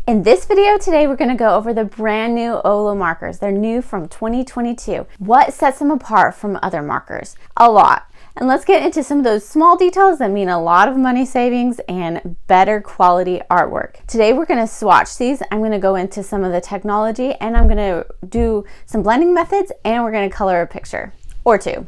In this video today, we're going to go over the brand new OLO markers. They're new from 2022. What sets them apart from other markers? A lot. And let's get into some of those small details that mean a lot of money savings and better quality artwork. Today we're going to swatch these. I'm going to go into some of the technology, and I'm going to do some blending methods, and we're going to color a picture or two.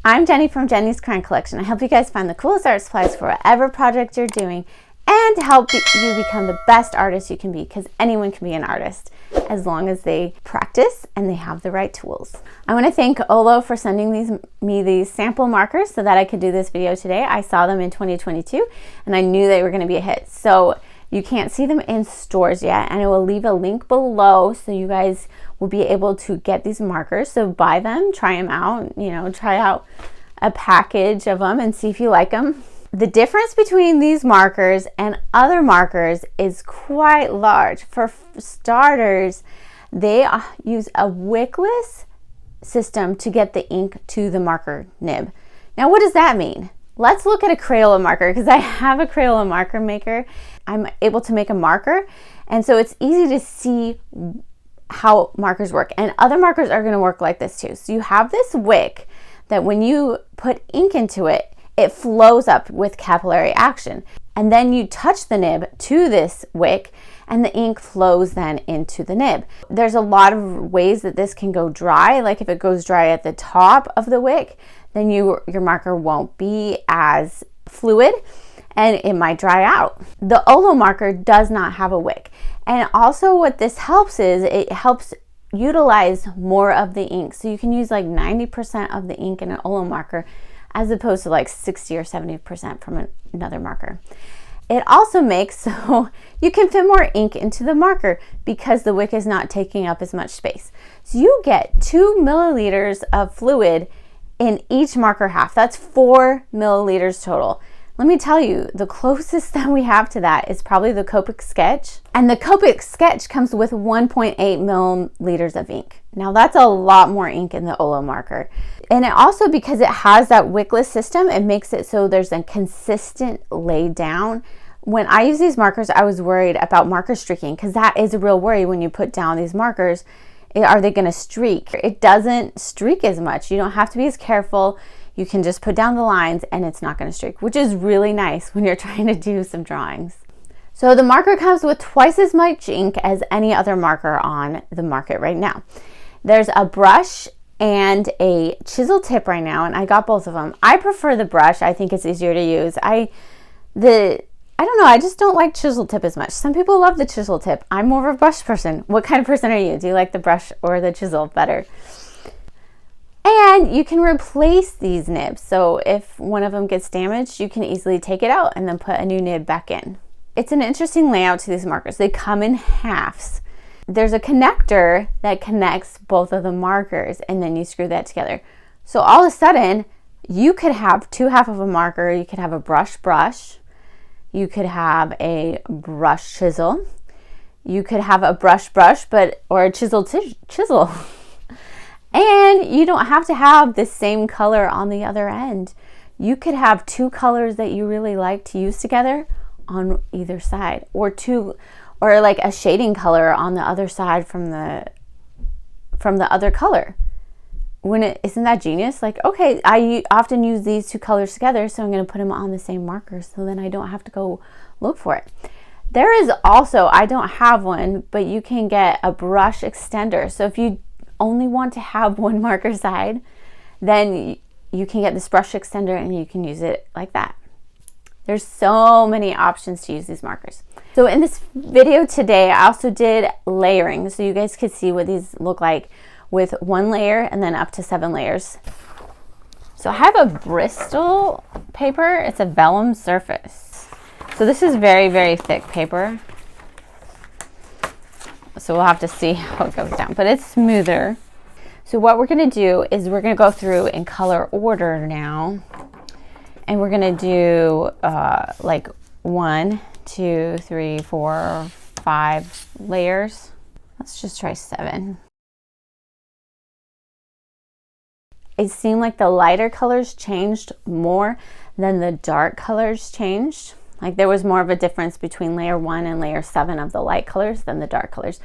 I'm Jenny from Jenny's Crayon Collection. I help you guys find the coolest art supplies for whatever project you're doing and help you become the best artist you can be, because anyone can be an artist as long as they practice and they have the right tools. I want to thank OLO for sending me these sample markers so that I could do this video today. I saw them in 2022 and I knew they were going to be a hit. So you can't see them in stores yet, and I will leave a link below so you guys will be able to get these markers. So buy them, try them out, try out a package of them and see if you like them. The difference between these markers and other markers is quite large. For starters, they use a wickless system to get the ink to the marker nib. Now, what does that mean? Let's look at a Crayola marker, because I have a Crayola marker maker. I'm able to make a marker, and so it's easy to see how markers work. And other markers are going to work like this too. So you have this wick that when you put ink into it, it flows up with capillary action. And then you touch the nib to this wick and the ink flows then into the nib. There's a lot of ways that this can go dry. Like if it goes dry at the top of the wick, then your marker won't be as fluid and it might dry out. The OLO marker does not have a wick. And also what this helps is it helps utilize more of the ink. So you can use like 90% of the ink in an OLO marker as opposed to like 60 or 70% from another marker. It also makes so you can fit more ink into the marker because the wick is not taking up as much space. So you get 2 milliliters of fluid in each marker half. That's 4 milliliters total. Let me tell you, the closest that we have to that is probably the Copic Sketch. And the Copic Sketch comes with 1.8 milliliters of ink. Now that's a lot more ink in the OLO marker. And it also, because it has that wickless system, it makes it so there's a consistent lay down. When I use these markers, I was worried about marker streaking, because that is a real worry when you put down these markers. Are they going to streak? It doesn't streak as much. You don't have to be as careful. You can just put down the lines and it's not going to streak, which is really nice when you're trying to do some drawings. So the marker comes with twice as much ink as any other marker on the market right now. There's a brush and a chisel tip right now, and I got both of them. I prefer the brush. I think it's easier to use. I don't know, I just don't like chisel tip as much. Some people love the chisel tip. I'm more of a brush person. What kind of person are you? Do you like the brush or the chisel better? And you can replace these nibs. So if one of them gets damaged, you can easily take it out and then put a new nib back in. It's an interesting layout to these markers. They come in halves. There's a connector that connects both of the markers, and then you screw that together. So all of a sudden, you could have two half of a marker. You could have a brush. You could have a brush chisel. You could have a brush, or a chisel. And you don't have to have the same color on the other end. You could have two colors that you really like to use together on either side, or like a shading color on the other side from the other color. Isn't that genius? Like, okay, I often use these two colors together, so I'm going to put them on the same marker, so then I don't have to go look for it. There is also, I don't have one, but you can get a brush extender. So if you only want to have one marker side, then you can get this brush extender and you can use it like that. There's so many options to use these markers. So in this video today, I also did layering, so you guys could see what these look like with 1 layer and then up to 7 layers. So I have a Bristol paper. It's a vellum surface. So this is very, very thick paper. So we'll have to see how it goes down, but it's smoother. So what we're going to do is we're going to go through in color order now. And we're going to do like 1, 2, 3, 4, 5 layers. Let's just try 7. It seemed like the lighter colors changed more than the dark colors changed. Like there was more of a difference between layer 1 and layer 7 of the light colors than the dark colors,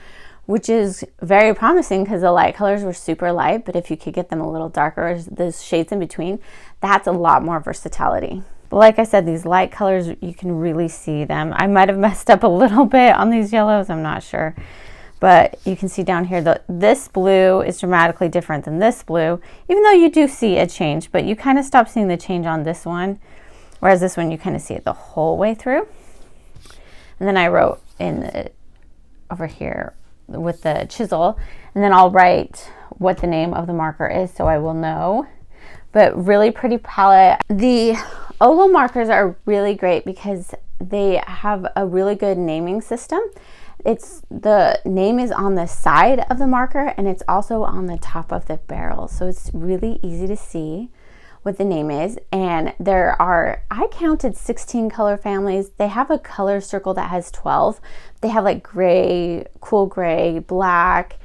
which is very promising because the light colors were super light, but if you could get them a little darker, those shades in between, that's a lot more versatility. But like I said, these light colors, you can really see them. I might have messed up a little bit on these yellows, I'm not sure. But you can see down here that this blue is dramatically different than this blue, even though you do see a change, but you kind of stop seeing the change on this one, whereas this one you kind of see it the whole way through. And then I wrote over here with the chisel, and then I'll write what the name of the marker is so I will know. But really pretty palette. The OLO markers are really great because they have a really good naming system. The name is on the side of the marker and it's also on the top of the barrel. So it's really easy to see what the name is. And I counted 16 color families. They have a color circle that has 12. They have like gray, cool gray, black,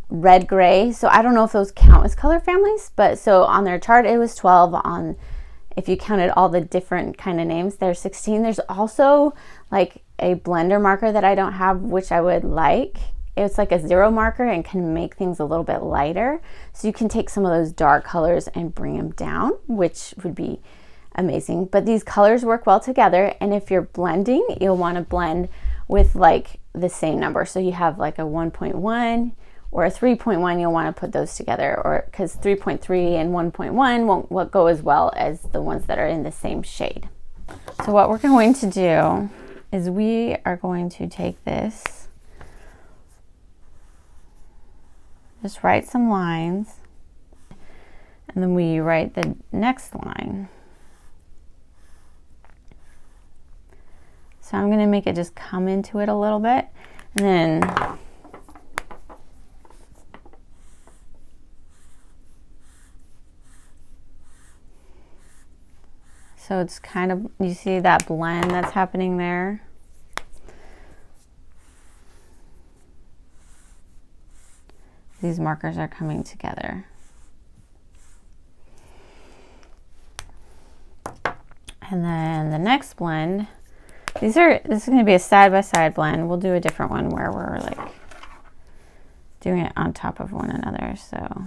red gray. So I don't know if those count as color families, but so on their chart it was 12. If you counted all the different kind of names, there's 16. There's also like a blender marker that I don't have, which I would like. It's like a 0 marker and can make things a little bit lighter. So you can take some of those dark colors and bring them down, which would be amazing. But these colors work well together. And if you're blending, you'll want to blend with like the same number. So you have like a 1.1 or a 3.1, you'll want to put those together, or because 3.3 and 1.1 won't go as well as the ones that are in the same shade. So what we're going to do is we are going to take this, just write some lines, and then we write the next line. So I'm going to make it just come into it a little bit, and then so it's kind of, you see that blend that's happening there. These markers are coming together. And then the next blend, this is going to be a side-by-side blend. We'll do a different one where we're like doing it on top of one another. So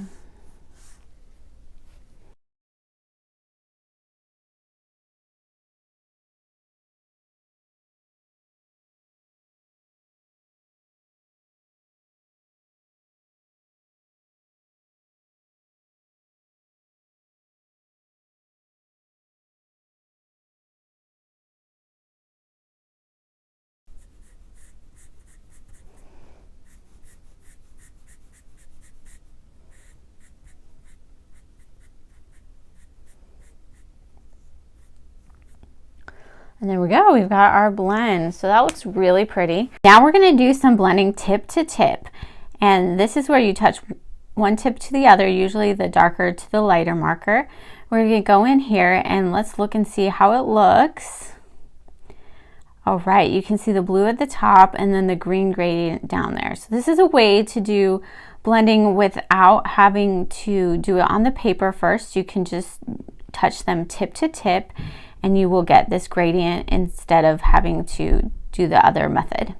and there we go, we've got our blend. So that looks really pretty. Now we're gonna do some blending tip to tip. And this is where you touch one tip to the other, usually the darker to the lighter marker. We're gonna go in here and let's look and see how it looks. All right, you can see the blue at the top and then the green gradient down there. So this is a way to do blending without having to do it on the paper first. You can just touch them tip to tip and you will get this gradient instead of having to do the other method.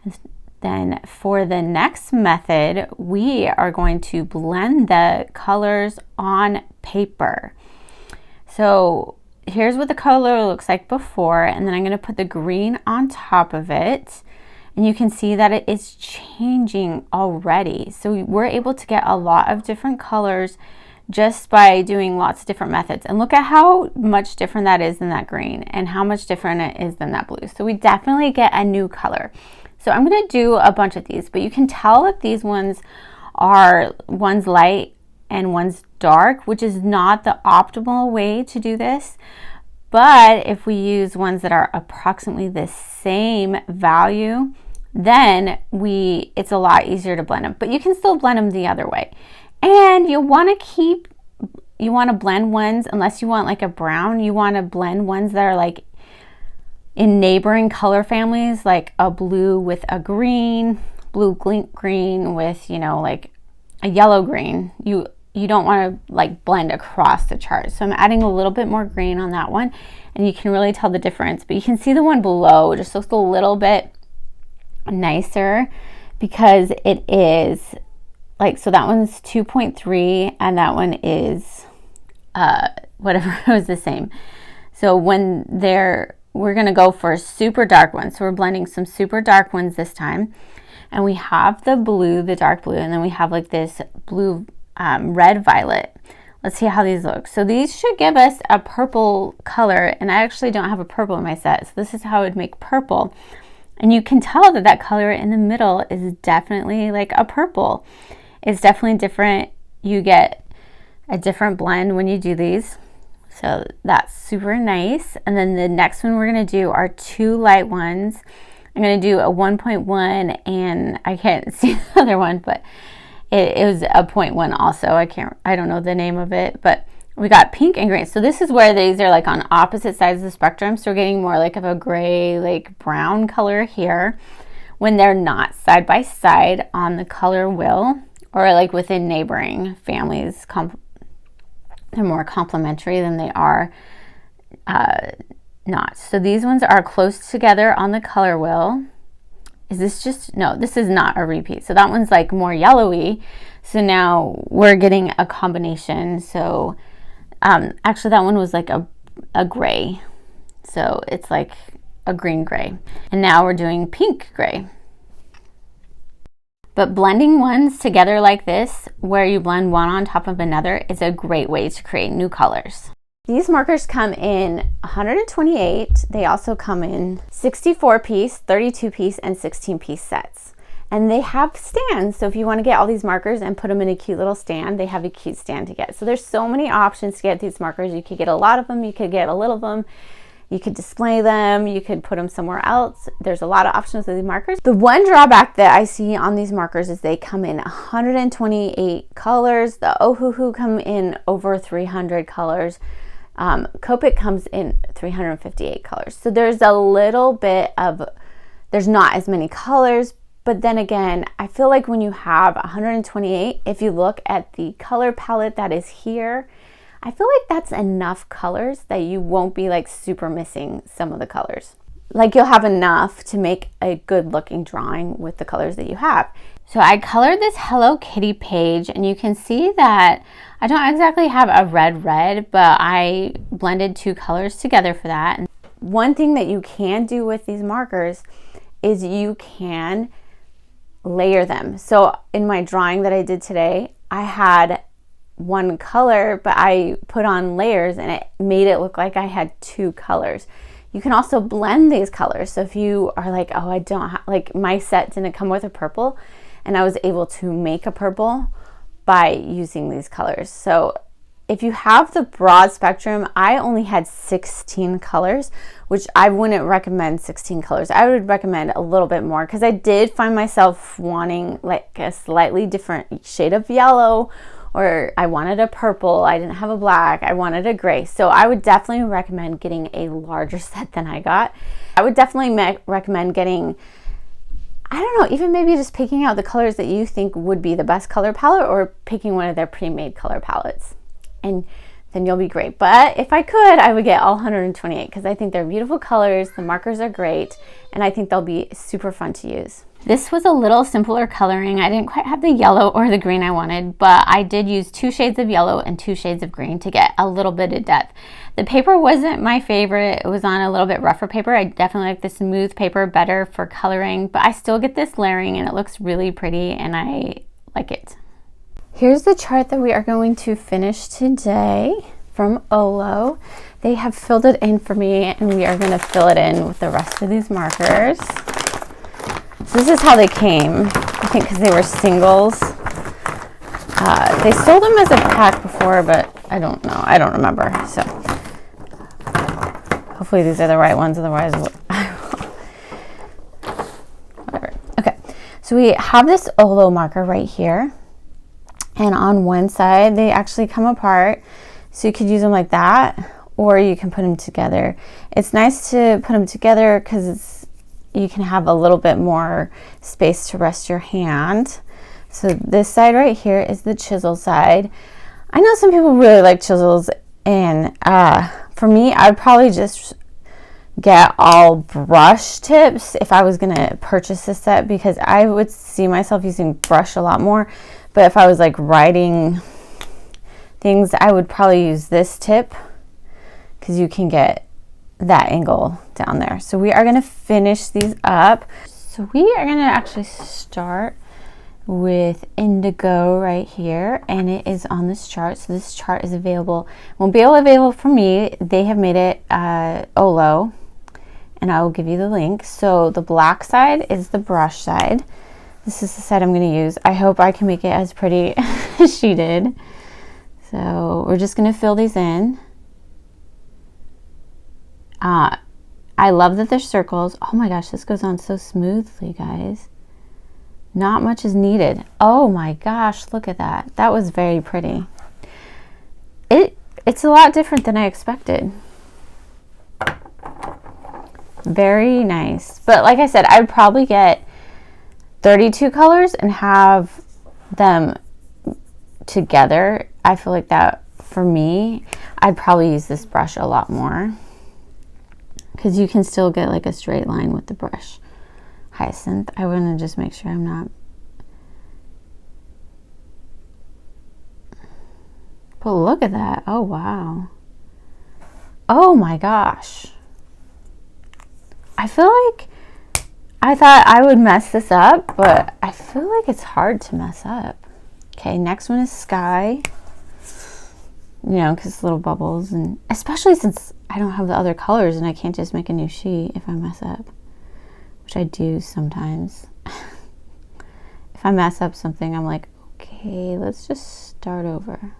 And then for the next method, we are going to blend the colors on paper. So here's what the color looks like before, and then I'm gonna put the green on top of it. And you can see that it is changing already. So we're able to get a lot of different colors just by doing lots of different methods. And look at how much different that is than that green and how much different it is than that blue. So we definitely get a new color. So I'm gonna do a bunch of these, but you can tell that these ones are one's light and one's dark, which is not the optimal way to do this. But if we use ones that are approximately the same value, then it's a lot easier to blend them. But you can still blend them the other way. And you want to blend ones, unless you want like a brown, you want to blend ones that are like in neighboring color families, like a blue with a green, blue green with, you know, like a yellow green. You you don't want to like blend across the chart. So I'm adding a little bit more green on that one, and you can really tell the difference. But you can see the one below just looks a little bit nicer because it is like, so that one's 2.3 and that one is whatever, it was the same. So when we're going to go for a super dark one. So we're blending some super dark ones this time. And we have the blue, the dark blue, and then we have like this blue, red violet. Let's see how these look. So these should give us a purple color, and I actually don't have a purple in my set. So this is how it would make purple. And you can tell that that color in the middle is definitely like a purple. It's definitely different. You get a different blend when you do these. So that's super nice. And then the next one we're going to do are two light ones. I'm going to do a 1.1 and I can't see the other one, but it was a 0.1 also. I don't know the name of it, but we got pink and green. So this is where these are like on opposite sides of the spectrum. So we're getting more like of a gray, like brown color here when they're not side by side on the color wheel or like within neighboring families. They're more complementary than they are not. So these ones are close together on the color wheel. Is this just, no, this is not a repeat. So that one's like more yellowy. So now we're getting a combination. So actually that one was like a gray. So it's like a green gray. And now we're doing pink gray. But blending ones together like this, where you blend one on top of another, is a great way to create new colors. These markers come in 128. They also come in 64 piece, 32 piece, and 16 piece sets. And they have stands. So if you want to get all these markers and put them in a cute little stand, they have a cute stand to get. So there's so many options to get these markers. You could get a lot of them. You could get a little of them. You could display them. You could put them somewhere else. There's a lot of options with these markers. The one drawback that I see on these markers is they come in 128 colors. The Ohuhu come in over 300 colors. Copic comes in 358 colors. So there's a little bit of, there's not as many colors, but then again, I feel like when you have 128, if you look at the color palette that is here, I feel like that's enough colors that you won't be like super missing some of the colors. Like you'll have enough to make a good looking drawing with the colors that you have. So I colored this Hello Kitty page, and you can see that I don't exactly have a red, but I blended two colors together for that. And one thing that you can do with these markers is you can layer them. So in my drawing that I did today, I had one color, but I put on layers and it made it look like I had two colors. You can also blend these colors. So if you are like, oh, I don't have, like my set didn't come with a purple, and I was able to make a purple by using these colors. So if you have the broad spectrum, I only had 16 colors, which I wouldn't recommend 16 colors. I would recommend a little bit more because I did find myself wanting like a slightly different shade of yellow, or I wanted a purple, I didn't have a black, I wanted a gray. So I would definitely recommend getting a larger set than I got. I would definitely recommend getting, I don't know, even maybe just picking out the colors that you think would be the best color palette, or picking one of their pre-made color palettes. And then you'll be great. But if I could, I would get all 128 because I think they're beautiful colors, the markers are great, and I think they'll be super fun to use. This was a little simpler coloring. I didn't quite have the yellow or the green I wanted, but I did use 2 shades of yellow and 2 shades of green to get a little bit of depth. The paper wasn't my favorite. It was on a little bit rougher paper. I definitely like the smooth paper better for coloring, but I still get this layering and it looks really pretty and I like it. Here's the chart that we are going to finish today from OLO. They have filled it in for me and we are going to fill it in with the rest of these markers. So this is how they came, I think because they were singles. They sold them as a pack before, but I don't know. I don't remember. So hopefully these are the right ones, otherwise whatever. Okay, so we have this OLO marker right here. And on one side, they actually come apart. So you could use them like that, or you can put them together. It's nice to put them together because you can have a little bit more space to rest your hand. So this side right here is the chisel side. I know some people really like chisels, and for me, I'd probably just get all brush tips if I was gonna purchase this set, because I would see myself using brush a lot more. But if I was like writing things, I would probably use this tip because you can get that angle down there. So we are gonna finish these up. So we are gonna actually start with indigo right here, and it is on this chart. So this chart is available, won't be available for me. They have made it OLO, and I will give you the link. So the black side is the brush side. This is the side I'm going to use. I hope I can make it as pretty as she did. So we're just going to fill these in. I love that there's circles. Oh my gosh, this goes on so smoothly, guys. Not much is needed. Oh my gosh, look at that. That was very pretty. It's a lot different than I expected. Very nice. But like I said, I would probably get 32 colors and have them together. I feel like that, for me, I'd probably use this brush a lot more, because you can still get like a straight line with the brush. Hyacinth, I want to just make sure I'm not. But look at that. Oh wow. Oh my gosh. I feel like I thought I would mess this up, but I feel like it's hard to mess up. Okay, next one is sky. You know, because little bubbles, and especially since I don't have the other colors and I can't just make a new sheet if I mess up, which I do sometimes. If I mess up something, I'm like, okay, let's just start over.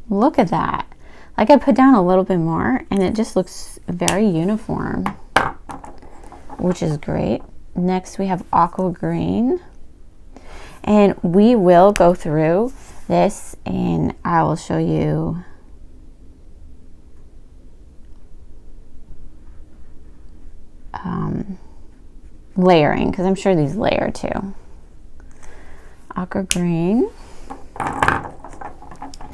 Look at that. Like, I put down a little bit more and it just looks very uniform, which is great. Next we have aqua green, and we will go through this and I will show you layering, because I'm sure these layer too. Aqua green.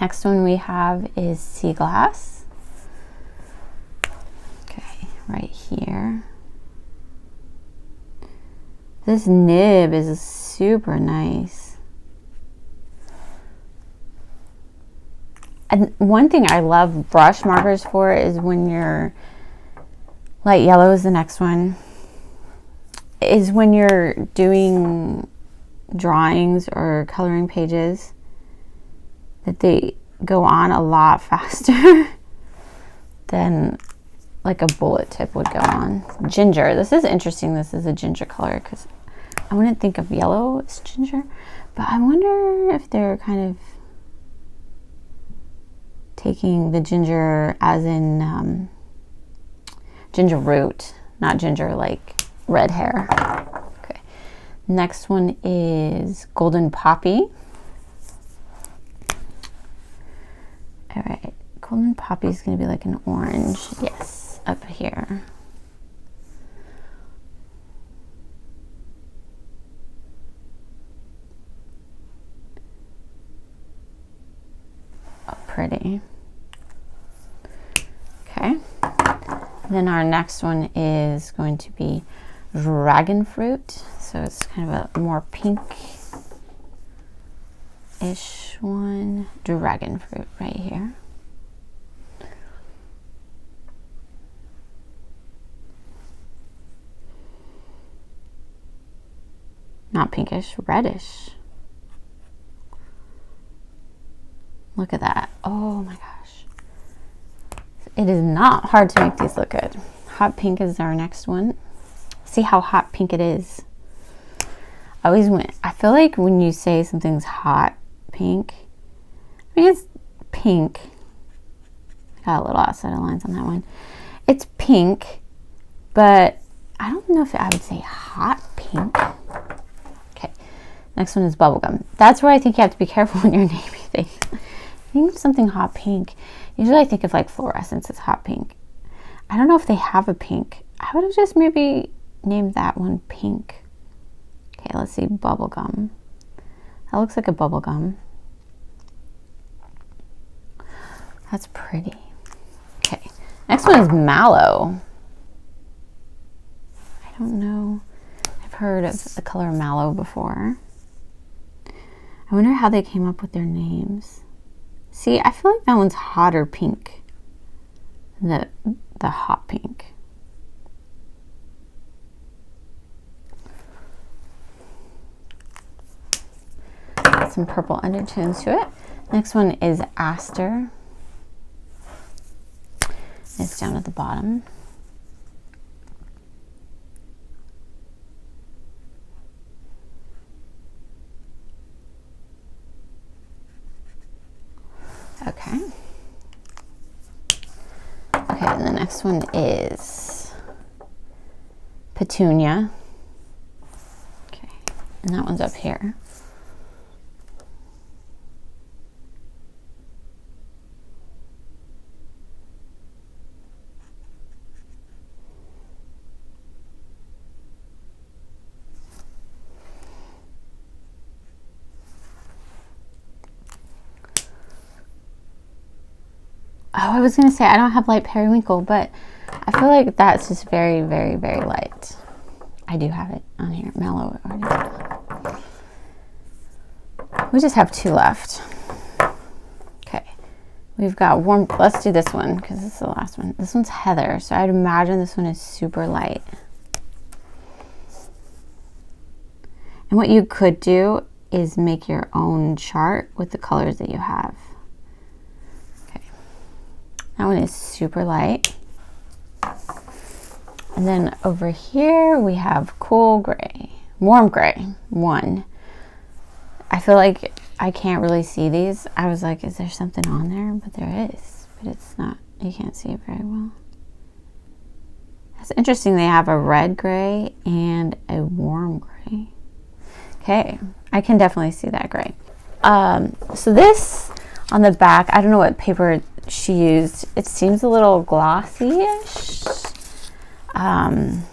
Next one we have is sea glass. Okay, right here. This nib is super nice. And one thing I love brush markers for is when you're, light yellow is the next one, is when you're doing drawings or coloring pages, that they go on a lot faster than like a bullet tip would go on. Ginger, this is interesting. This is a ginger color, because I wouldn't think of yellow as ginger, but I wonder if they're kind of taking the ginger as in ginger root, not ginger like red hair. Okay, next one is golden poppy. All right, golden poppy is going to be like an orange. Yes, up here. Oh, pretty. Okay. Then our next one is going to be dragon fruit. So it's kind of a more pink-ish one. Dragon fruit right here. Not pinkish, reddish. Look at that. Oh my gosh. It is not hard to make these look good. Hot pink is our next one. See how hot pink it is. I feel like when you say something's hot pink, I mean, it's pink. Got a little outside of lines on that one. It's pink, but I don't know if I would say hot pink. Okay, next one is bubblegum. That's where I think you have to be careful when you're naming things. Name something hot pink. Usually I think of like fluorescence as hot pink. I don't know if they have a pink. I would have just maybe named that one pink. Okay, let's see, bubble gum. That looks like a bubble gum. That's pretty. Okay, next one is mallow. I don't know. I've heard of the color mallow before. I wonder how they came up with their names. See, I feel like that one's hotter pink than the hot pink. Got some purple undertones to it. Next one is Aster. It's down at the bottom. Okay. Okay, and the next one is Petunia. Okay, and that one's up here. Oh, I was gonna say I don't have light periwinkle, but I feel like that's just very, very, very light. I do have it on here, mellow already. We just have 2 left. Okay, we've got warm. Let's do this one because this is the last one. This one's Heather, so I'd imagine this one is super light. And what you could do is make your own chart with the colors that you have. That one is super light. And then over here we have cool gray, warm gray 1. I feel like I can't really see these. I was like, is there something on there? But there is, but it's not, you can't see it very well. That's interesting. They have a red gray and a warm gray. Okay, I can definitely see that gray. So this on the back, I don't know what paper she used. It seems a little glossy-ish and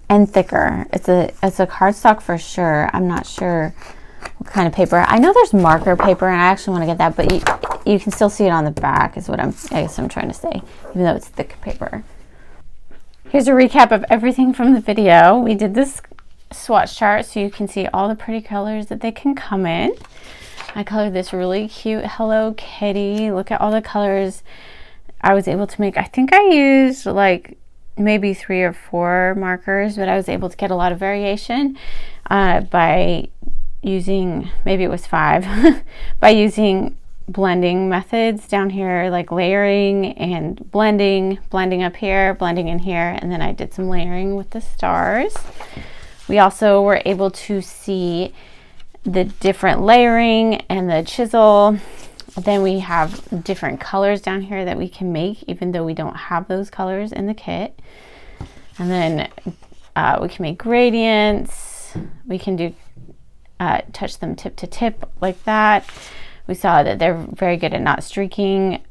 thicker. It's a cardstock for sure. I'm not sure what kind of paper. I know there's marker paper, and I actually want to get that, but you can still see it on the back is what I guess I'm trying to say, even though it's thick paper. Here's a recap of everything from the video. We did this swatch chart so you can see all the pretty colors that they can come in. I colored this really cute Hello Kitty. Look at all the colors I was able to make. I think I used like maybe 3 or 4 markers, but I was able to get a lot of variation by using, maybe it was 5, by using blending methods down here, like layering and blending up here, blending in here, and then I did some layering with the stars. We also were able to see the different layering and the chisel. Then we have different colors down here that we can make, even though we don't have those colors in the kit. And then we can make gradients. We can do touch them tip to tip like that. We saw that they're very good at not streaking.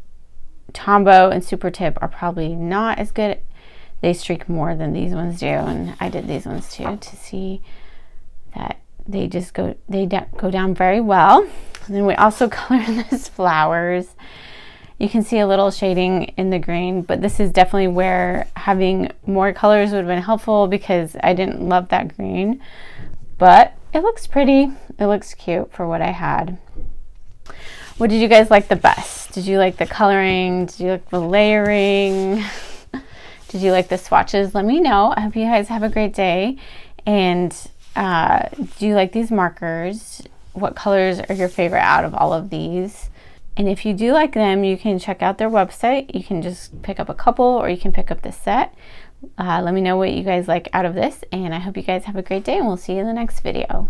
Tombow and Super Tip are probably not as good. They streak more than these ones do, and I did these ones too to see that they just go down very well. And then we also colored this flowers. You can see a little shading in the green, but this is definitely where having more colors would have been helpful because I didn't love that green, but it looks pretty. It looks cute for what I had. What did you guys like the best? Did you like the coloring? Did you like the layering? Did you like the swatches? Let me know. I hope you guys have a great day. And do you like these markers? What colors are your favorite out of all of these? And if you do like them, you can check out their website. You can just pick up a couple or you can pick up the set. Let me know what you guys like out of this. And I hope you guys have a great day and we'll see you in the next video.